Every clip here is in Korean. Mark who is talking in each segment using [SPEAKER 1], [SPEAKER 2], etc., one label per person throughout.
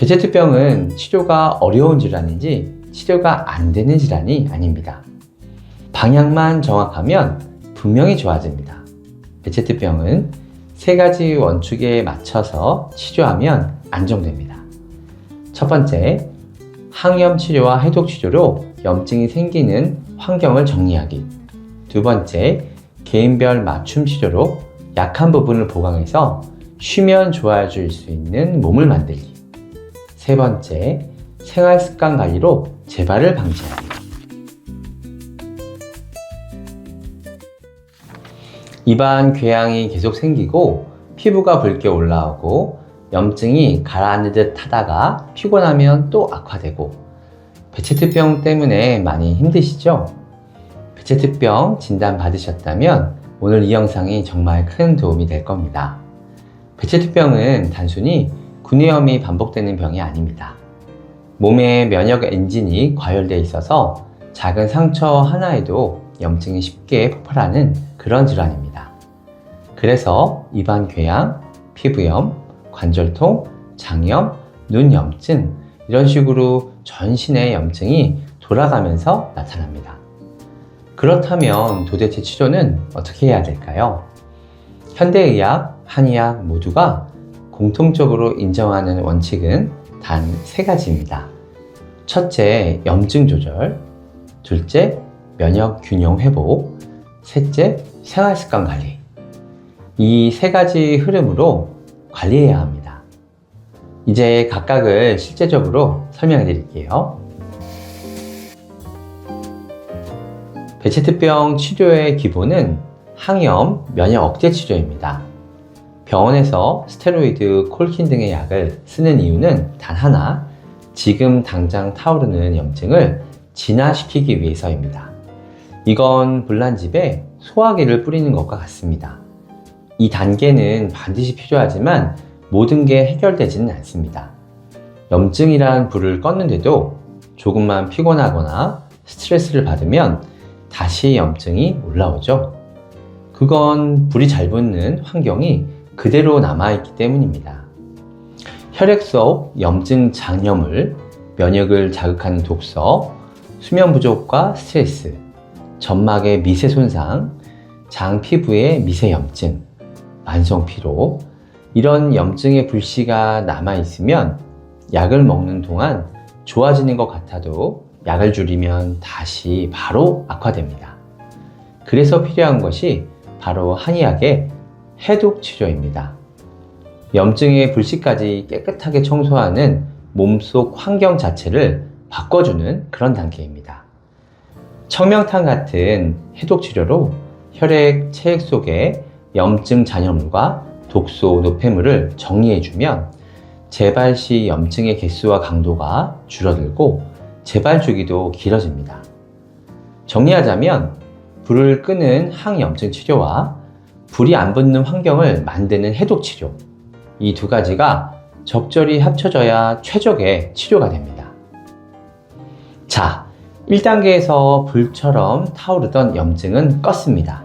[SPEAKER 1] 베체트병은 치료가 어려운 질환인지 치료가 안 되는 질환이 아닙니다. 방향만 정확하면 분명히 좋아집니다. 베체트병은 세 가지 원칙에 맞춰서 치료하면 안정됩니다. 첫 번째, 항염 치료와 해독 치료로 염증이 생기는 환경을 정리하기. 두 번째, 개인별 맞춤 치료로 약한 부분을 보강해서 쉬면 좋아질 수 있는 몸을 만들기. 세 번째, 생활 습관 관리로 재발을 방지하기. 입안 궤양이 계속 생기고 피부가 붉게 올라오고 염증이 가라앉는 듯 하다가 피곤하면 또 악화되고 베체트병 때문에 많이 힘드시죠? 베체트병 진단 받으셨다면 오늘 이 영상이 정말 큰 도움이 될 겁니다. 베체트병은 단순히 구내염이 반복되는 병이 아닙니다. 몸의 면역 엔진이 과열되어 있어서 작은 상처 하나에도 염증이 쉽게 폭발하는 그런 질환입니다. 그래서 입안 궤양, 피부염, 관절통, 장염, 눈 염증 이런 식으로 전신의 염증이 돌아가면서 나타납니다. 그렇다면 도대체 치료는 어떻게 해야 될까요? 현대의학, 한의학 모두가 공통적으로 인정하는 원칙은 단 세 가지입니다. 첫째, 염증 조절. 둘째, 면역 균형 회복. 셋째, 생활 습관 관리. 이 세 가지 흐름으로 관리해야 합니다. 이제 각각을 실제적으로 설명해 드릴게요. 베체트병 치료의 기본은 항염, 면역 억제 치료입니다. 병원에서 스테로이드, 콜킨 등의 약을 쓰는 이유는 단 하나, 지금 당장 타오르는 염증을 진화시키기 위해서입니다. 이건 불난집에 소화기를 뿌리는 것과 같습니다. 이 단계는 반드시 필요하지만 모든 게 해결되지는 않습니다. 염증이란 불을 껐는데도 조금만 피곤하거나 스트레스를 받으면 다시 염증이 올라오죠. 그건 불이 잘 붙는 환경이 그대로 남아있기 때문입니다. 혈액 속 염증 장염을, 면역을 자극하는 독소, 수면 부족과 스트레스, 점막의 미세 손상, 장 피부의 미세 염증, 만성 피로, 이런 염증의 불씨가 남아있으면 약을 먹는 동안 좋아지는 것 같아도 약을 줄이면 다시 바로 악화됩니다. 그래서 필요한 것이 바로 한의학의 해독 치료입니다. 염증의 불씨까지 깨끗하게 청소하는 몸속 환경 자체를 바꿔주는 그런 단계입니다. 청명탕 같은 해독 치료로 혈액, 체액 속의 염증 잔여물과 독소, 노폐물을 정리해주면 재발 시 염증의 개수와 강도가 줄어들고 재발 주기도 길어집니다. 정리하자면 불을 끄는 항염증 치료와 불이 안 붙는 환경을 만드는 해독 치료, 이 두 가지가 적절히 합쳐져야 최적의 치료가 됩니다. 자, 1단계에서 불처럼 타오르던 염증은 껐습니다.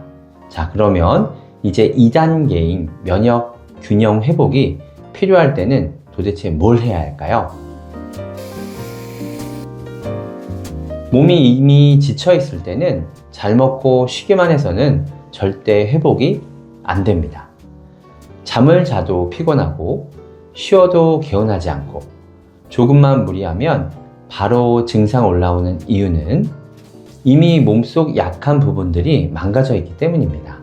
[SPEAKER 1] 자, 그러면 이제 2단계인 면역 균형 회복이 필요할 때는 도대체 뭘 해야 할까요? 몸이 이미 지쳐 있을 때는 잘 먹고 쉬기만 해서는 절대 회복이 안 됩니다. 잠을 자도 피곤하고 쉬어도 개운하지 않고 조금만 무리하면 바로 증상 올라오는 이유는 이미 몸속 약한 부분들이 망가져 있기 때문입니다.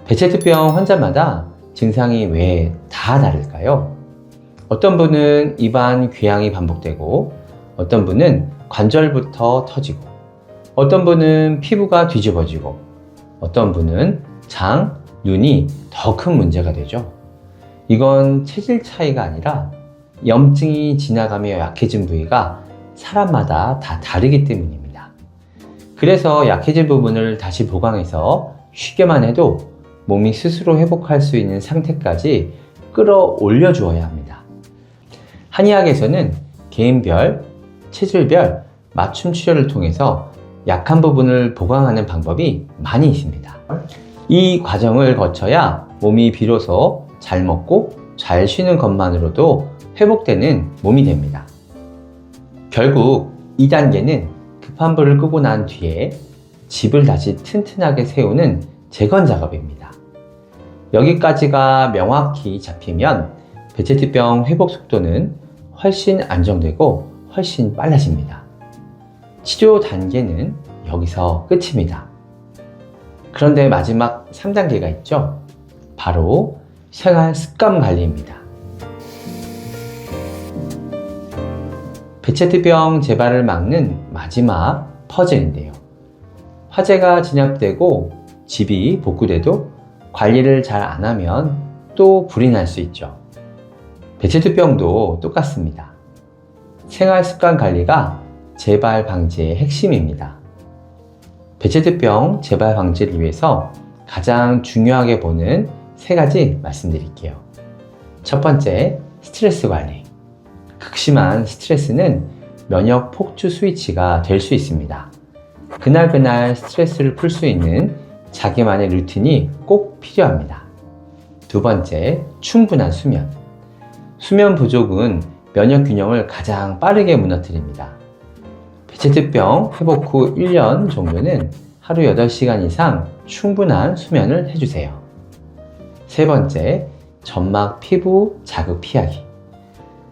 [SPEAKER 1] 베체트병 환자마다 증상이 왜 다 다를까요? 어떤 분은 입안 궤양이 반복되고 어떤 분은 관절부터 터지고 어떤 분은 피부가 뒤집어지고 어떤 분은 장, 눈이 더 큰 문제가 되죠. 이건 체질 차이가 아니라 염증이 지나가며 약해진 부위가 사람마다 다 다르기 때문입니다. 그래서 약해진 부분을 다시 보강해서 쉬게만 해도 몸이 스스로 회복할 수 있는 상태까지 끌어올려 주어야 합니다. 한의학에서는 개인별, 체질별 맞춤 치료를 통해서 약한 부분을 보강하는 방법이 많이 있습니다. 이 과정을 거쳐야 몸이 비로소 잘 먹고 잘 쉬는 것만으로도 회복되는 몸이 됩니다. 결국 2단계는 급한 불을 끄고 난 뒤에 집을 다시 튼튼하게 세우는 재건 작업입니다. 여기까지가 명확히 잡히면 베체트병 회복 속도는 훨씬 안정되고 훨씬 빨라집니다. 치료 단계는 여기서 끝입니다. 그런데 마지막 3단계가 있죠. 바로 생활 습관 관리입니다. 베체트병 재발을 막는 마지막 퍼즐인데요. 화재가 진압되고 집이 복구돼도 관리를 잘 안 하면 또 불이 날 수 있죠. 베체트병도 똑같습니다. 생활 습관 관리가 재발 방지의 핵심입니다. 베체트병 재발 방지를 위해서 가장 중요하게 보는 3가지 말씀드릴게요. 첫 번째, 스트레스 관리. 극심한 스트레스는 면역 폭주 스위치가 될 수 있습니다. 그날 스트레스를 풀 수 있는 자기만의 루틴이 꼭 필요합니다. 두 번째, 충분한 수면. 수면 부족은 면역 균형을 가장 빠르게 무너뜨립니다. 베체트병 회복 후 1년 정도는 하루 8시간 이상 충분한 수면을 해주세요. 세 번째, 점막 피부 자극 피하기.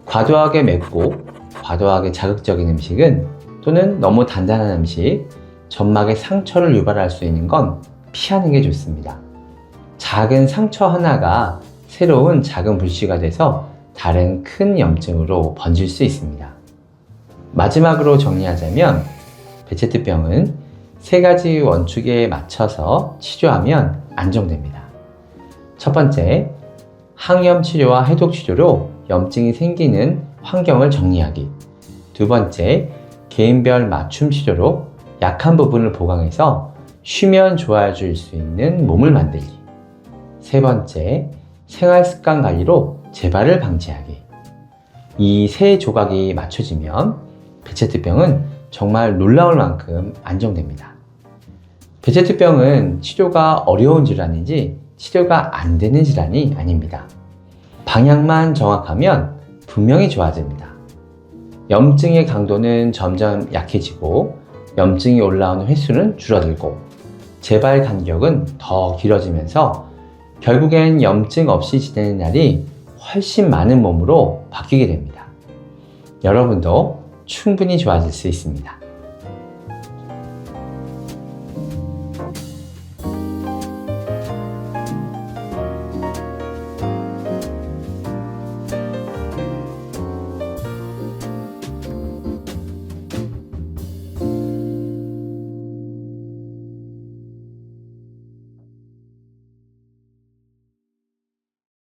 [SPEAKER 1] 과도하게 맵고 과도하게 자극적인 음식은 또는 너무 단단한 음식, 점막에 상처를 유발할 수 있는 건 피하는 게 좋습니다. 작은 상처 하나가 새로운 작은 불씨가 돼서 다른 큰 염증으로 번질 수 있습니다. 마지막으로 정리하자면 베체트병은 3가지 원칙에 맞춰서 치료하면 안정됩니다. 첫 번째, 항염 치료와 해독 치료로 염증이 생기는 환경을 정리하기. 두 번째, 개인별 맞춤 치료로 약한 부분을 보강해서 쉬면 좋아질 수 있는 몸을 만들기. 세 번째, 생활 습관 관리로 재발을 방지하기. 이 3조각이 맞춰지면 베체트병은 정말 놀라울 만큼 안정됩니다. 베체트병은 치료가 어려운 질환인지 치료가 안 되는 질환이 아닙니다. 방향만 정확하면 분명히 좋아집니다. 염증의 강도는 점점 약해지고 염증이 올라오는 횟수는 줄어들고 재발 간격은 더 길어지면서 결국엔 염증 없이 지내는 날이 훨씬 많은 몸으로 바뀌게 됩니다. 여러분도 충분히 좋아질 수 있습니다.